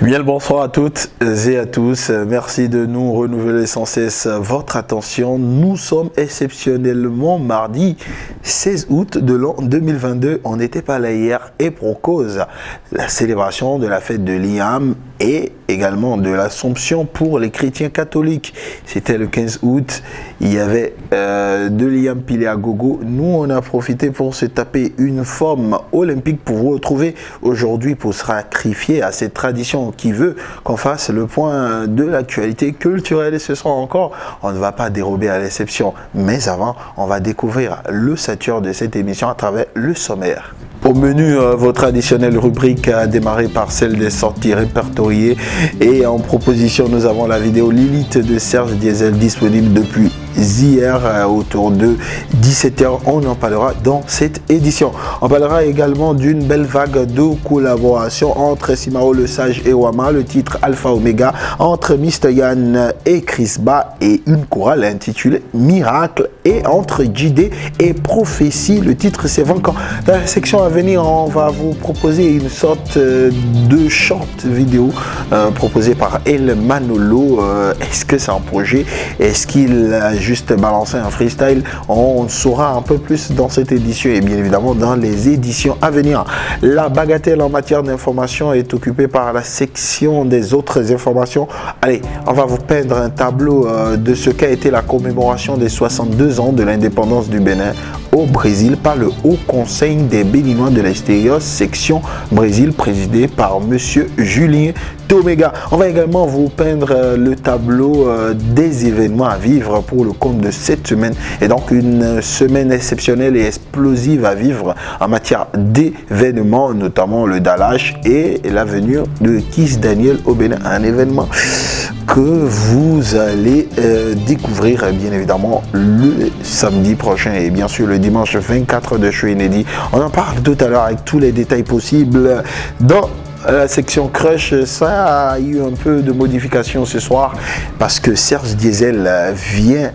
Bien le bonsoir à toutes et à tous. Merci de nous renouveler sans cesse votre attention. Nous sommes exceptionnellement mardi 16 août de l'an 2022. On n'était pas là hier et pour cause la célébration de la fête de l'Iyam et également de l'Assomption pour les chrétiens catholiques. C'était le 15 août. Il y avait de l'Iyam pilé à gogo. Nous, on a profité pour se taper une forme olympique pour vous retrouver aujourd'hui pour sacrifier à cette tradition qui veut qu'on fasse le point de l'actualité culturelle. Et ce soir encore, on ne va pas dérober à l'exception. Mais avant, on va découvrir le sature de cette émission à travers le sommaire. Au menu, vos traditionnelles rubriques a démarré par celle des sorties répertoriées. Et en proposition, nous avons la vidéo Lilith de Serge Diesel disponible depuis hier autour de 17h. On en parlera dans cette édition. On parlera également d'une belle vague de collaboration entre Simao Le Sage et Wama, le titre Alpha Omega, entre Mr. Yann et Chris Ba et une chorale intitulée Miracle, et entre JD et Prophétie, le titre c'est Vainquant. Dans la section à venir, on va vous proposer une sorte de short vidéo proposée par El Manolo. Est-ce que c'est un projet? Est-ce qu'il a juste balancé un freestyle? On saura un peu plus dans cette édition et bien évidemment dans les éditions à venir. La bagatelle en matière d'information est occupée par la section des autres informations. Allez, on va vous peindre un tableau de ce qu'a été la commémoration des 62 ans de l'indépendance du Bénin au Brésil par le Haut Conseil des Béninois de l'extérieur, section Brésil, présidé par Monsieur Julien Tomega. On va également vous peindre le tableau des événements à vivre pour le compte de cette semaine. Et donc une semaine exceptionnelle et explosive à vivre en matière d'événements, notamment le Dalash et la venue de Kiss Daniel au Bénin. Un événement que vous allez découvrir bien évidemment le samedi prochain et bien sûr le dimanche 24 de juillet inédit. On en parle tout à l'heure avec tous les détails possibles dans la section crush. Ça a eu un peu de modification ce soir parce que Serge Diesel vient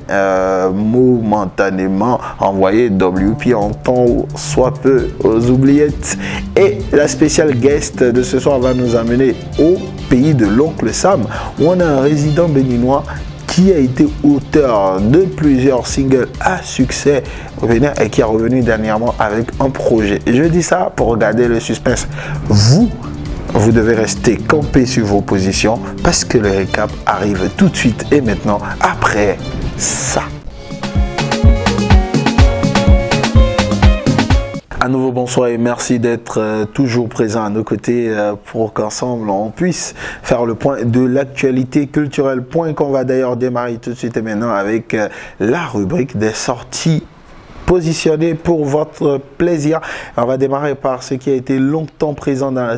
momentanément envoyer WP en temps soit peu aux oubliettes, et la spéciale guest de ce soir va nous amener au pays de l'oncle Sam où on a un résident béninois qui a été auteur de plusieurs singles à succès au Bénin et qui est revenu dernièrement avec un projet. Je dis ça pour garder le suspense. Vous devez rester campé sur vos positions parce que le récap arrive tout de suite et maintenant après ça. À nouveau bonsoir et merci d'être toujours présent à nos côtés pour qu'ensemble on puisse faire le point de l'actualité culturelle. Point qu'on va d'ailleurs démarrer tout de suite et maintenant avec la rubrique des sorties positionné pour votre plaisir. On va démarrer par ce qui a été longtemps présent dans la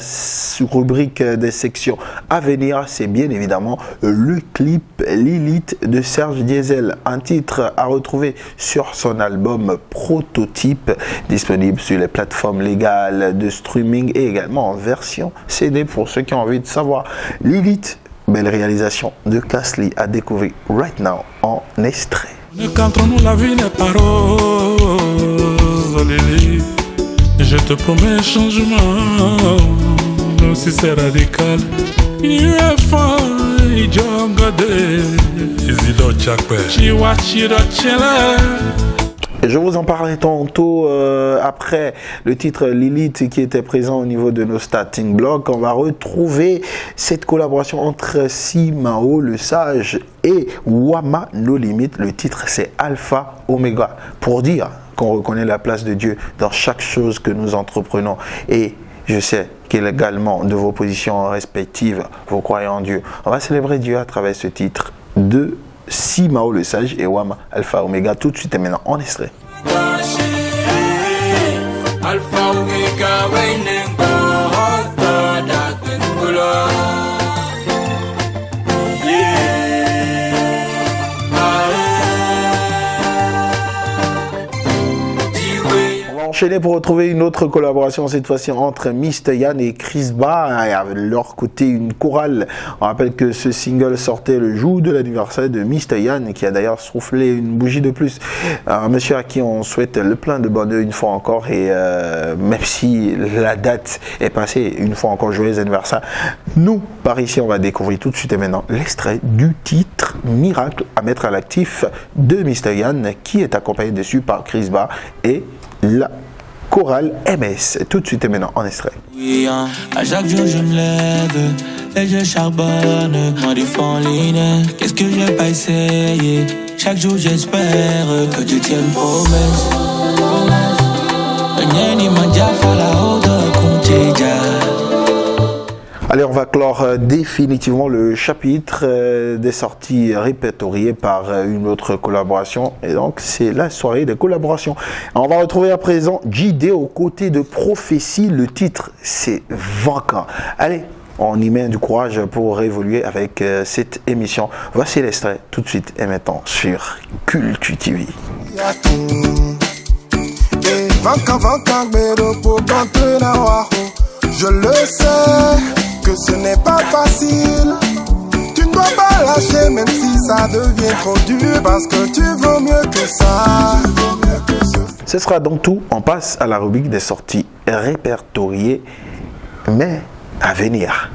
rubrique des sections à venir. C'est bien évidemment le clip Lilith de Serge Diesel, un titre à retrouver sur son album Prototype, disponible sur les plateformes légales de streaming et également en version CD pour ceux qui ont envie de savoir. Lilith, belle réalisation de Casly à découvrir right now en extrait. Qu'entre nous la vie n'est pas rose, Lily. Je te promets changement, même si c'est radical. You are fine, younger day. Is it not Jack Bear? She watch you not chillin'. Je vous en parlais tantôt après le titre Lilith qui était présent au niveau de nos starting blocks. On va retrouver cette collaboration entre Simao Le Sage et Wama No Limit. Le titre c'est Alpha Omega, pour dire qu'on reconnaît la place de Dieu dans chaque chose que nous entreprenons. Et je sais qu'également de vos positions respectives, vous croyez en Dieu. On va célébrer Dieu à travers ce titre de Simao Le Sage et Wama Alpha Omega tout de suite et maintenant en extrait. Alpha Omega enchaîner pour retrouver une autre collaboration, cette fois-ci entre Mr. Yann et Chris Ba. Et à leur côté, une chorale. On rappelle que ce single sortait le jour de l'anniversaire de Mr. Yann, qui a d'ailleurs soufflé une bougie de plus. Un monsieur à qui on souhaite le plein de bonheur une fois encore. Et même si la date est passée, une fois encore, joyeux anniversaire. Nous, par ici, on va découvrir tout de suite et maintenant l'extrait du titre Miracle à mettre à l'actif de Mr. Yann, qui est accompagné dessus par Chris Ba et la chorale MS. Tout de suite et maintenant en extrait. Oui, hein, à chaque jour je me lève et je charbonne. Moi des fois en ligne, qu'est-ce que j'ai pas essayé? Chaque jour j'espère que tu tiennes promesse. Allez, on va clore définitivement le chapitre des sorties répertoriées par une autre collaboration. Et donc, c'est la soirée des collaborations. On va retrouver à présent JD aux côtés de Prophétie. Le titre, c'est Vacant. Allez, on y met du courage pour évoluer avec cette émission. Voici l'extrait tout de suite et maintenant sur Culture TV. Je le sais que ce n'est pas facile. Tu ne dois pas lâcher même si ça devient trop dur, parce que tu vaux mieux que ça. Ce sera donc tout. On passe à la rubrique des sorties répertoriées, mais à venir.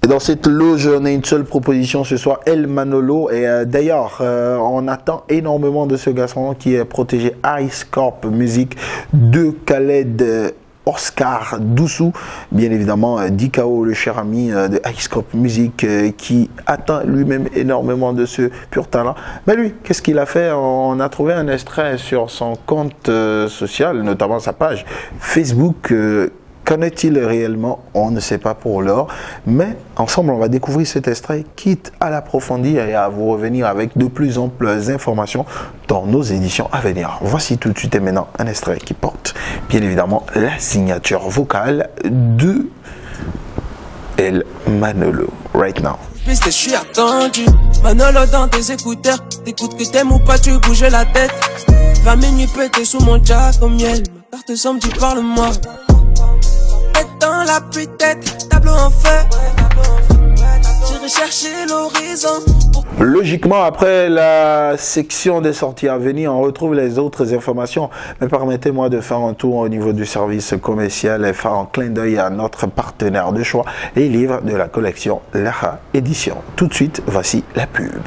Et dans cette loge, on a une seule proposition ce soir, El Manolo. Et d'ailleurs, on attend énormément de ce garçon qui est protégé Ice Corp Music de Khaled Oscar Doussou. Bien évidemment, Dikao, le cher ami de Ice Corp Music, qui attend lui-même énormément de ce pur talent. Mais lui, qu'est-ce qu'il a fait? On a trouvé un extrait sur son compte social, notamment sa page Facebook. Qu'en est-il réellement? On ne sait pas pour l'heure, mais ensemble on va découvrir cet extrait, quitte à l'approfondir et à vous revenir avec de plus amples informations dans nos éditions à venir. Voici tout de suite et maintenant un extrait qui porte bien évidemment la signature vocale de El Manolo. Right now. Puisque je suis attendu, Manolo dans tes écouteurs, t'écoutes que t'aimes ou pas, tu bouges la tête. 20 minutes pété sous mon jack au miel, ma carte somme, tu parles-moi. Dans la tête, tableau en feu. J'irai chercher l'horizon. Logiquement, après la section des sorties à venir, on retrouve les autres informations. Mais permettez-moi de faire un tour au niveau du service commercial et faire un clin d'œil à notre partenaire de choix, les livres de la collection Lara Édition. Tout de suite, voici la pub.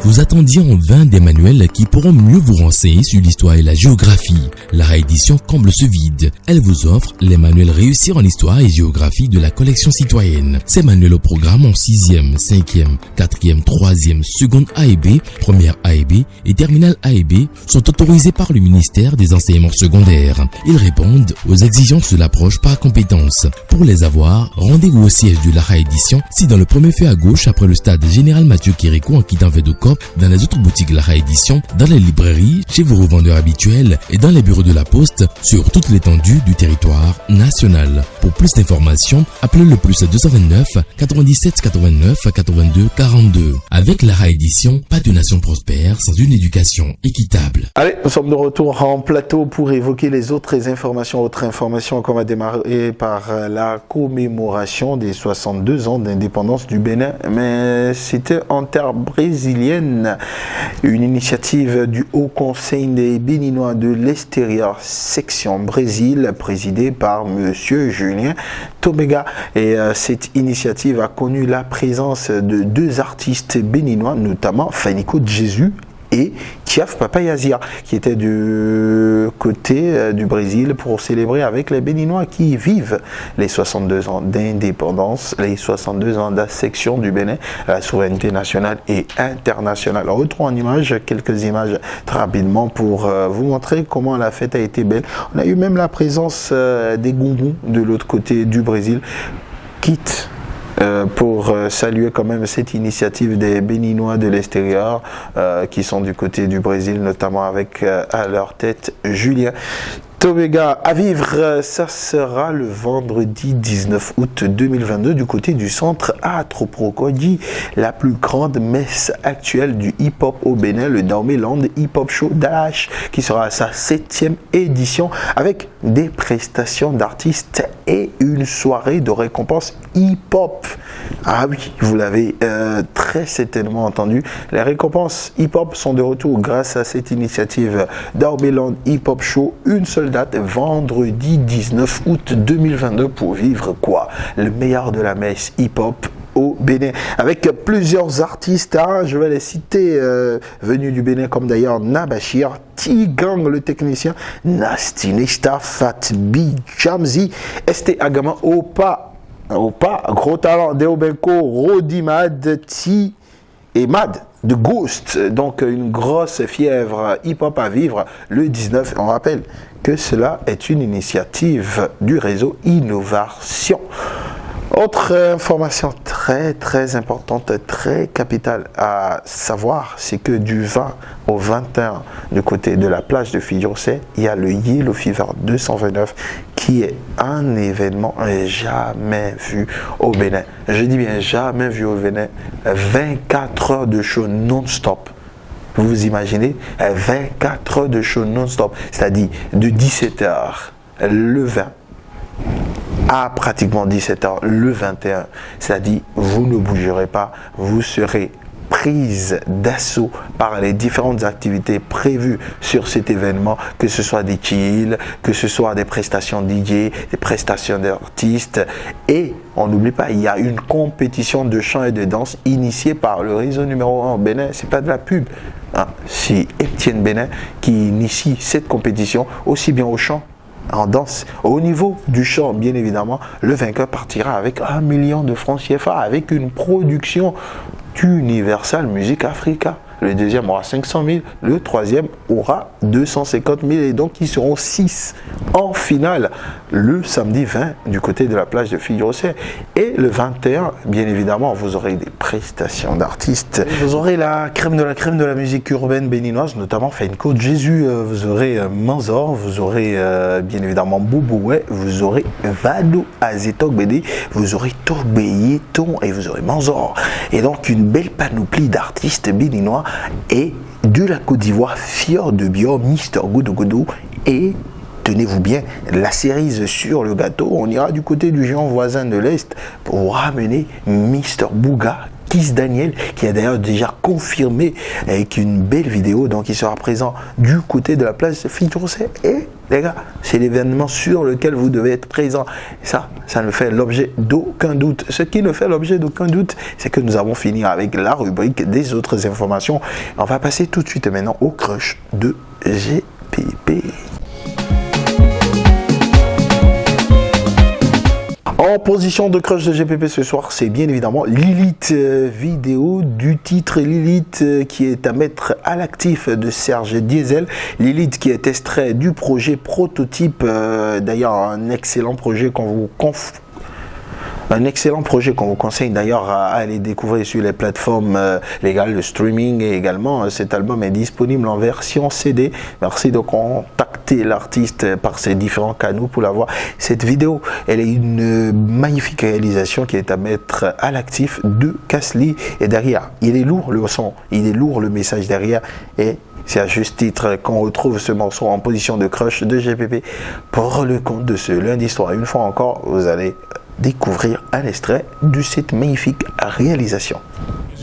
Vous attendiez en vain des manuels qui pourront mieux vous renseigner sur l'histoire et la géographie. La réédition comble ce vide. Elle vous offre les manuels réussir en histoire et géographie de la collection citoyenne. Ces manuels au programme en 6e, 5e, 4e, 3e, seconde A et B, première A et B et terminale A et B sont autorisés par le ministère des enseignements secondaires. Ils répondent aux exigences de l'approche par compétences. Pour les avoir, rendez-vous au siège de la réédition, si dans le premier feu à gauche après le stade Général Mathieu Kirikou en quittant Védocop, dans les autres boutiques Lara Édition, dans les librairies, chez vos revendeurs habituels et dans les bureaux de la Poste sur toute l'étendue du territoire national. Pour plus d'informations, appelez le plus 229 97 89 82 42. Avec Lara Édition, pas de nation prospère sans une éducation équitable. Allez, nous sommes de retour en plateau pour évoquer les autres informations. Autre information qu'on va démarrer par la commémoration des 62 ans d'indépendance du Bénin, mais c'était en terre brésilienne. Une initiative du Haut Conseil des Béninois de l'extérieur, section Brésil, présidée par Monsieur Julien Tomega. Et cette initiative a connu la présence de deux artistes béninois, notamment Fanico de Jésus et Tiaf Papayazia, qui étaient du côté du Brésil pour célébrer avec les Béninois qui vivent les 62 ans d'indépendance, les 62 ans d'assection du Bénin à la souveraineté nationale et internationale. On retrouve en image quelques images très rapidement pour vous montrer comment la fête a été belle. On a eu même la présence des Goumous de l'autre côté du Brésil, quitte pour saluer quand même cette initiative des Béninois de l'extérieur qui sont du côté du Brésil, notamment avec à leur tête Julien Tobega à vivre, ça sera le vendredi 19 août 2022 du côté du centre Atroprocodi, la plus grande messe actuelle du hip-hop au Bénin, le Daoméland Hip-Hop Show d'Alash, qui sera à sa 7e édition avec des prestations d'artistes et une soirée de récompense hip-hop. Ah oui, vous l'avez très certainement entendu, les récompenses hip-hop sont de retour grâce à cette initiative Daoméland Hip-Hop Show, une seule date, vendredi 19 août 2022 pour vivre quoi? Le meilleur de la messe hip-hop au Bénin, avec plusieurs artistes, hein, je vais les citer, venus du Bénin, comme d'ailleurs Nabashir, T-Gang le technicien, Nasty Nesta, Fat B, Jamzi, ST Agama, Opa, Gros Talent, Deobenko, Rodimad, T et Mad de Ghost. Donc une grosse fièvre hip-hop à vivre le 19. On rappelle que cela est une initiative du réseau Innovation. Autre information très importante, très capitale à savoir, c'est que du 20 au 21 du côté de la plage de Fidjourset, il y a le Yellow Fever 229 qui est un événement jamais vu au Bénin. Je dis bien jamais vu au Bénin. 24 heures de show non-stop. Vous imaginez 24 heures de show non-stop, c'est-à-dire de 17h le 20 à pratiquement 17h le 21, c'est-à-dire vous ne bougerez pas, vous serez prise d'assaut par les différentes activités prévues sur cet événement, que ce soit des chill, que ce soit des prestations DJ, des prestations d'artistes, et on n'oublie pas, il y a une compétition de chant et de danse initiée par le réseau numéro 1 au Bénin, c'est pas de la pub, hein. C'est Etienne Bénin qui initie cette compétition, aussi bien au chant, en danse. Au niveau du chant, bien évidemment, le vainqueur partira avec 1 million de francs CFA, avec une production d'Universal Music Africa. Le deuxième aura 500 000, le troisième aura 250 000, et donc ils seront 6 en finale le samedi 20 du côté de la plage de Fidjourset. Et le 21, bien évidemment, vous aurez des prestations d'artistes. Vous aurez la crème de la musique urbaine béninoise, notamment Fenko Jésus, vous aurez Manzor, vous aurez bien évidemment Bouboué, vous aurez Vado Azetok Bédé, vous aurez Togbeye Ton et vous aurez Manzor. Et donc une belle panoplie d'artistes béninois et de la Côte d'Ivoire, Fior de Bior, Mister Goudou et tenez-vous bien, la cerise sur le gâteau, on ira du côté du géant voisin de l'Est pour ramener Mister Bouga, Kiss Daniel, qui a d'ailleurs déjà confirmé avec une belle vidéo, donc il sera présent du côté de la place de Fidjourset. Et les gars, c'est l'événement sur lequel vous devez être présent. Et ça ne fait l'objet d'aucun doute. Ce qui ne fait l'objet d'aucun doute, c'est que nous avons fini avec la rubrique des autres informations. On va passer tout de suite maintenant au crush de GPP. En position de crush de GPP ce soir, c'est bien évidemment Lilith, vidéo du titre Lilith qui est à mettre à l'actif de Serge Diesel. Lilith qui est extrait du projet Prototype, d'ailleurs un excellent projet qu'on vous conseille d'ailleurs à aller découvrir sur les plateformes légales de streaming, et également cet album est disponible en version CD. Merci de contacter l'artiste par ses différents canaux pour l'avoir. Cette vidéo, elle est une magnifique réalisation qui est à mettre à l'actif de Kasli, et derrière, il est lourd le son, il est lourd le message derrière, et c'est à juste titre qu'on retrouve ce morceau en position de crush de GPP pour le compte de ce lundi soir. Une fois encore, vous allez découvrir un extrait de cette magnifique réalisation.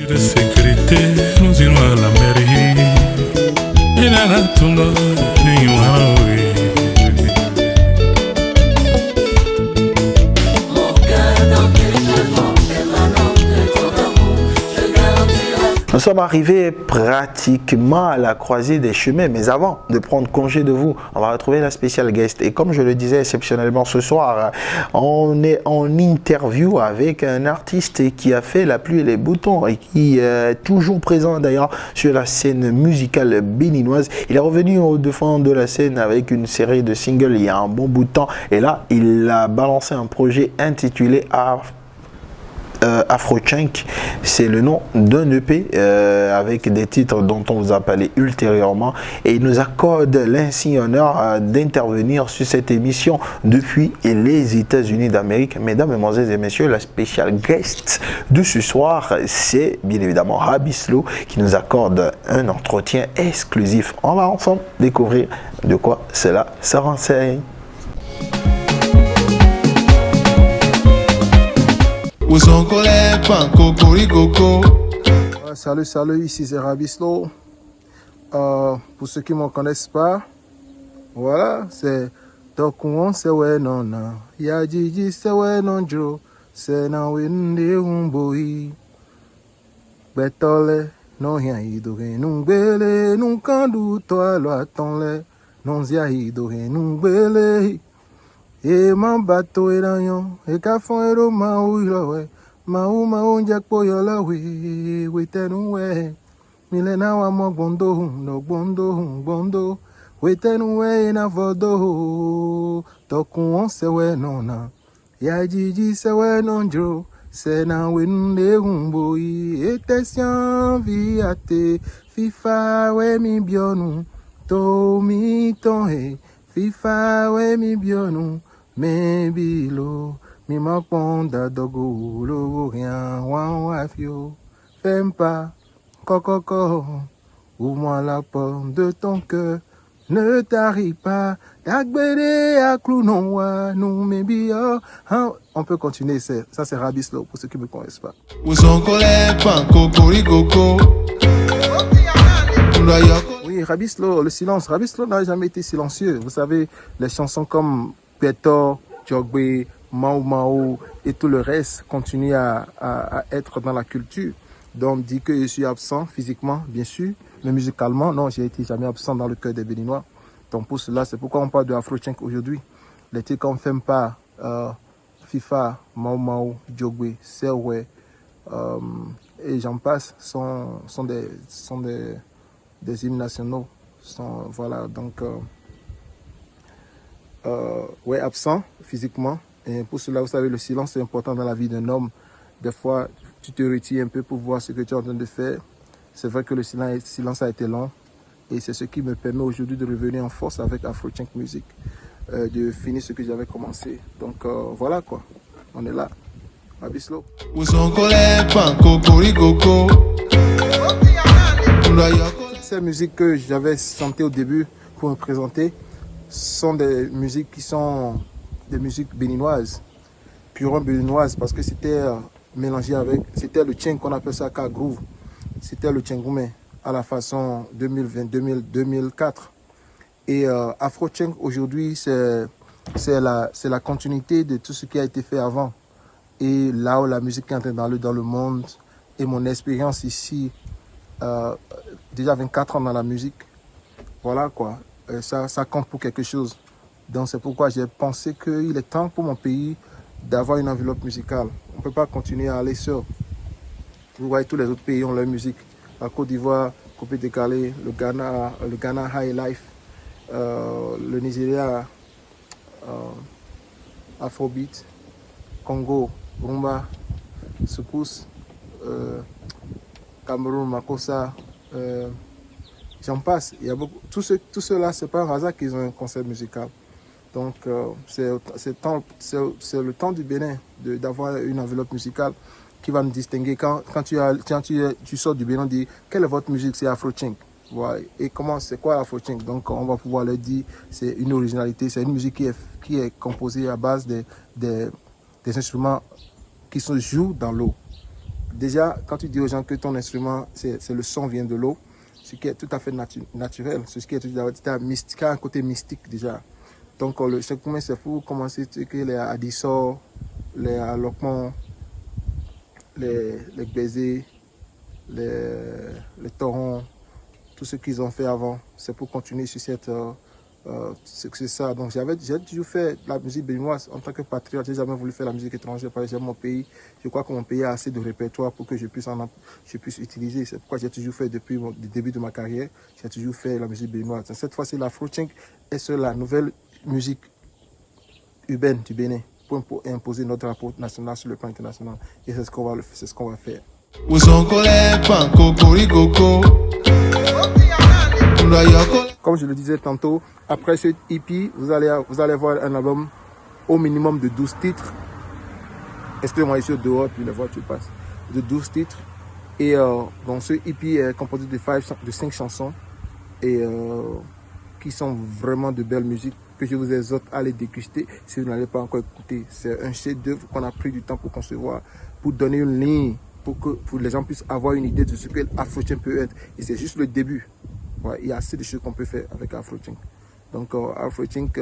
De sécurité, nous irons à la mairie. Et là, tout le monde, nous sommes arrivés pratiquement à la croisée des chemins, mais avant de prendre congé de vous, on va retrouver la spéciale guest. Et comme je le disais exceptionnellement ce soir, on est en interview avec un artiste qui a fait la pluie et les boutons et qui est toujours présent d'ailleurs sur la scène musicale béninoise. Il est revenu au devant de la scène avec une série de singles il y a un bon bout de temps, et là il a balancé un projet intitulé Afrochink, c'est le nom d'un EP avec des titres dont on vous a parlé ultérieurement. Et il nous accorde l'insigne honneur d'intervenir sur cette émission depuis les États-Unis d'Amérique. Mesdames, Mesdemoiselles et Messieurs, la spéciale guest de ce soir, c'est bien évidemment Rabislo qui nous accorde un entretien exclusif. On va ensemble découvrir de quoi cela se renseigne. Salut, ici c'est Rabislo. Pour ceux qui ne me connaissent pas, voilà, c'est Tokouon Sewe Nona, Yajiji Sewe Nonjo, Senawinde Humboi, Betole, non Yaidore, Numbele, Nunkandu, Toalo Atonle, Non Ziaidore, Numbele. E man bato e ranyon, e ka fon e ro ma ou we, ma ou njek po yo la we tenu we. Mile na wa mo gbondo, we tenu we na vodo, tokun on se we nona, ya jiji se we nonjo, se na we nde humboi, e te sian vi ate, fifa we mi bionu, to mi ton he, fifa we mi bionu, me bilo, mi makonda dogo, lo rien, wan wafio, fais pas, coco, ouvre-moi la porte de ton cœur, ne t'arrive pas, d'agbede à clou non wa, nous me bio, hein. On peut continuer, ça c'est Rabislo pour ceux qui ne me connaissent pas. Oui, Rabislo, le silence. Rabislo n'a jamais été silencieux. Vous savez, les chansons comme Peto, Djogbe, Mao Mao et tout le reste continuent à être dans la culture. Donc, on dit que je suis absent physiquement, bien sûr, mais musicalement, non, j'ai été jamais absent dans le cœur des Béninois. Donc, pour cela, c'est pourquoi on parle de Afrochink aujourd'hui. Les titres comme Fempa, FIFA, Mao Mao, Djogbe, Serwe, et j'en passe, sont des hymnes nationaux. Voilà, donc, ouais, absent physiquement. Et pour cela, vous savez, le silence est important dans la vie d'un homme. Des fois, tu te retires un peu pour voir ce que tu es en train de faire. C'est vrai que le silence a été long. Et c'est ce qui me permet aujourd'hui de revenir en force avec Afrochink Music, de finir ce que j'avais commencé. Donc voilà quoi, on est là. Abislo. Ces musiques que j'avais chantées au début pour me présenter sont des musiques qui sont des musiques béninoises, purement béninoises, parce que c'était mélangé avec, c'était le tcheng qu'on appelle ça Ka Groove, c'était le tchengoumé à la façon 2004. Et Afrochink aujourd'hui, c'est la continuité de tout ce qui a été fait avant. Et là où la musique est entrée dans le monde, et mon expérience ici, déjà 24 ans dans la musique, voilà quoi, ça compte pour quelque chose. Donc c'est pourquoi j'ai pensé qu'il est temps pour mon pays d'avoir une enveloppe musicale. On ne peut pas continuer à aller seul. Vous voyez, tous les autres pays ont leur musique. La Côte d'Ivoire, Coupé Décalé, le Ghana High Life, le Nigeria, Afrobeat, Congo, Rumba, Soukous, Cameroun, Makossa, j'en passe. Il y a beaucoup. Tout cela, c'est pas un hasard qu'ils ont un concert musical. Donc, c'est le temps du Bénin d'avoir une enveloppe musicale qui va nous distinguer. Quand tu sors du Bénin, on dit quelle est votre musique? C'est Afrochink. Voilà. Et c'est quoi Afrochink? Donc, on va pouvoir leur dire c'est une originalité, c'est une musique qui est composée à base des instruments qui se jouent dans l'eau. Déjà, quand tu dis aux gens que ton instrument, c'est le son vient de l'eau, ce qui est tout à fait naturel, ce qui est tout à fait un côté mystique déjà. Donc, le Cheikoumen, c'est pour commencer les Adissor, les Alokmon, les Bézés, les Torons, tout ce qu'ils ont fait avant. C'est pour continuer sur c'est ça. Donc, j'ai toujours fait la musique béninoise en tant que patriote. J'ai jamais voulu faire la musique étrangère parce que j'aime mon pays. Je crois que mon pays a assez de répertoire pour que je puisse utiliser. C'est pourquoi j'ai toujours fait, depuis le début de ma carrière, j'ai toujours fait la musique béninoise. Cette fois-ci, l'Afrochink est sur la nouvelle musique urbaine du Bénin. pour imposer notre drapeau national sur le plan international. Et c'est ce qu'on va faire. Comme je le disais tantôt, après ce EP, vous allez voir un album au minimum de 12 titres. Excusez-moi, ici au dehors, puis la voiture passe. De 12 titres. Et donc ce EP est composé de 5 chansons et qui sont vraiment de belles musiques que je vous exhorte à les déguster si vous n'allez pas encore écouter. C'est un chef-d'œuvre qu'on a pris du temps pour concevoir, pour donner une ligne, pour que les gens puissent avoir une idée de ce que l'Afrochink peut être. Et c'est juste le début. Ouais, il y a assez de choses qu'on peut faire avec Afrochink. Donc Afrochink,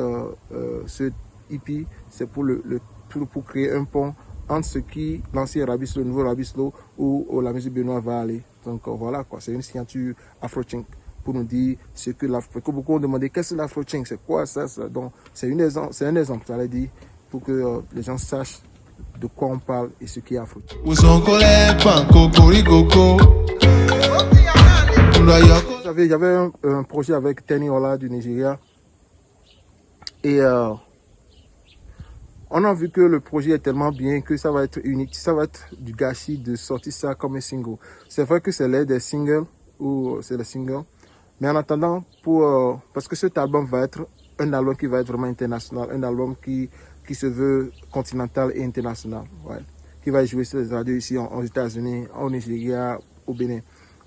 ce EP, c'est pour créer un pont entre ce qui l'ancien Rabislo, le nouveau Rabislo, où la musique béninoise va aller. Donc voilà quoi, c'est une signature Afrochink pour nous dire ce que l'Afrochink. Beaucoup ont demandé qu'est-ce que l'Afrochink, c'est quoi ça. Donc c'est un exemple, j'allais dire, pour que les gens sachent de quoi on parle et ce qui est Afrochink. J'avais un projet avec Tenny Ola du Nigeria et on a vu que le projet est tellement bien que ça va être unique, ça va être du gâchis de sortir ça comme un single. C'est vrai que c'est l'air des singles, ou c'est le single, mais en attendant, parce que cet album va être un album qui va être vraiment international, un album qui se veut continental et international, ouais, qui va jouer sur les radios ici aux États-Unis, au Nigeria, au Bénin.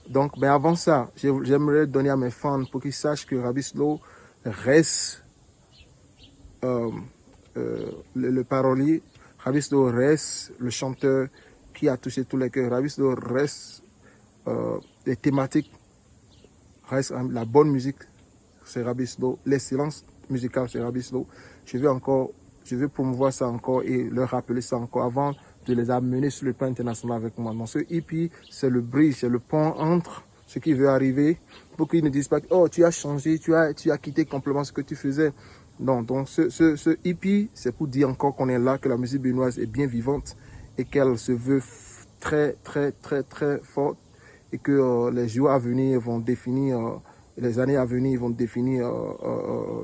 Donc, mais avant ça, j'aimerais donner à mes fans pour qu'ils sachent que Rabislo reste le parolier, Rabislo reste le chanteur qui a touché tous les cœurs, Rabislo reste les thématiques, reste la bonne musique, c'est Rabislo, l'excellence musicale, c'est Rabislo. Je veux promouvoir ça encore et leur rappeler ça encore avant de les amener sur le plan international avec moi. Donc ce EP, c'est le bridge, c'est le pont entre ce qui veut arriver pour qu'ils ne disent pas oh tu as changé, tu as quitté complètement ce que tu faisais. Non, donc ce EP, c'est pour dire encore qu'on est là, que la musique béninoise est bien vivante et qu'elle se veut très, très, très, très forte et que les jours à venir vont définir, les années à venir vont définir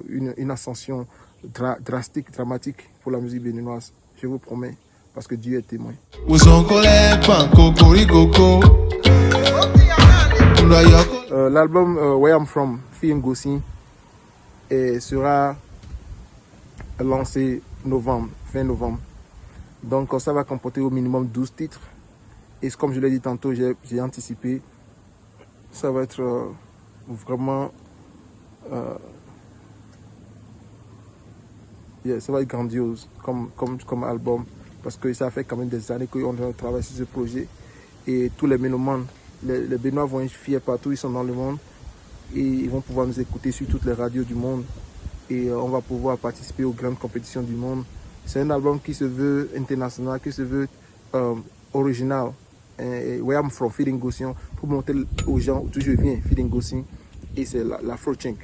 une ascension drastique, dramatique pour la musique béninoise. Je vous promets, parce que Dieu est témoin. L'album Where I'm From, Fi Ngosi, sera lancé fin novembre. Donc ça va comporter au minimum 12 titres. Et comme je l'ai dit tantôt, j'ai anticipé, ça va être vraiment... ça va être grandiose comme album. Parce que ça fait quand même des années qu'on travaille sur ce projet. Et tous les mélomanes, les Béninois vont être fiers partout, ils sont dans le monde. Et ils vont pouvoir nous écouter sur toutes les radios du monde. Et on va pouvoir participer aux grandes compétitions du monde. C'est un album qui se veut international, qui se veut original. Where I'm From, Feeling Gossi, pour montrer aux gens d'où je viens, Feeling Gossi. Et c'est l'Afrochink,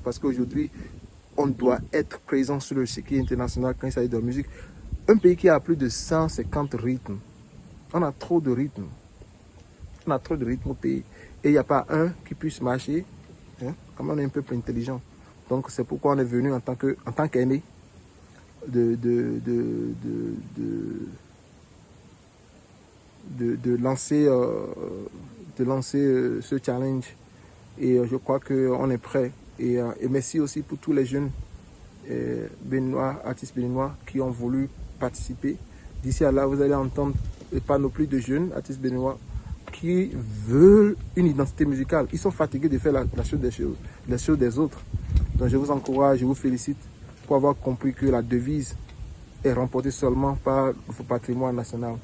parce qu'aujourd'hui, on doit être présent sur le circuit international quand il s'agit de musique. Un pays qui a plus de 150 rythmes. On a trop de rythmes. On a trop de rythmes au pays. Et il n'y a pas un qui puisse marcher, comme on est un peu plus intelligent. Donc c'est pourquoi on est venu en tant qu'aîné de lancer ce challenge. Et je crois qu'on est prêt. Et merci aussi pour tous les jeunes béninois, artistes béninois qui ont voulu participer. D'ici à là, vous allez entendre une panoplie de jeunes artistes béninois qui veulent une identité musicale. Ils sont fatigués de faire les choses des autres. Donc je vous encourage, je vous félicite pour avoir compris que la devise est remportée seulement par notre patrimoine national.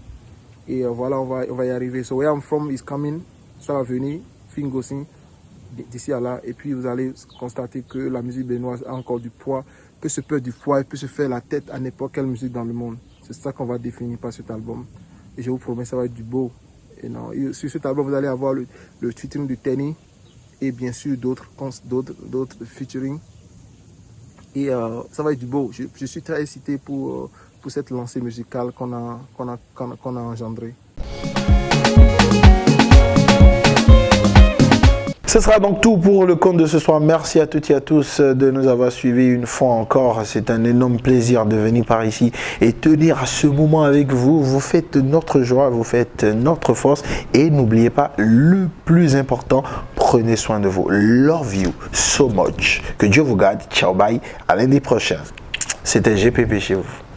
Et voilà, on va y arriver. So Where I'm From is coming, ça va venir, Fi Ngosi, d'ici à là. Et puis vous allez constater que la musique béninoise a encore du poids, peut se perdre du poids et peut se faire la tête à n'importe quelle musique dans le monde. C'est ça qu'on va définir par cet album. Et je vous promets, ça va être du beau. Et sur cet album, vous allez avoir le featuring de Tenny et bien sûr d'autres featuring. Et ça va être du beau. Je suis très excité pour cette lancée musicale qu'on a engendrée. Ce sera donc tout pour le compte de ce soir. Merci à toutes et à tous de nous avoir suivis une fois encore. C'est un énorme plaisir de venir par ici et tenir ce moment avec vous. Vous faites notre joie, vous faites notre force et n'oubliez pas le plus important, prenez soin de vous. Love you so much. Que Dieu vous garde. Ciao, bye. À lundi prochain. C'était GPP chez vous.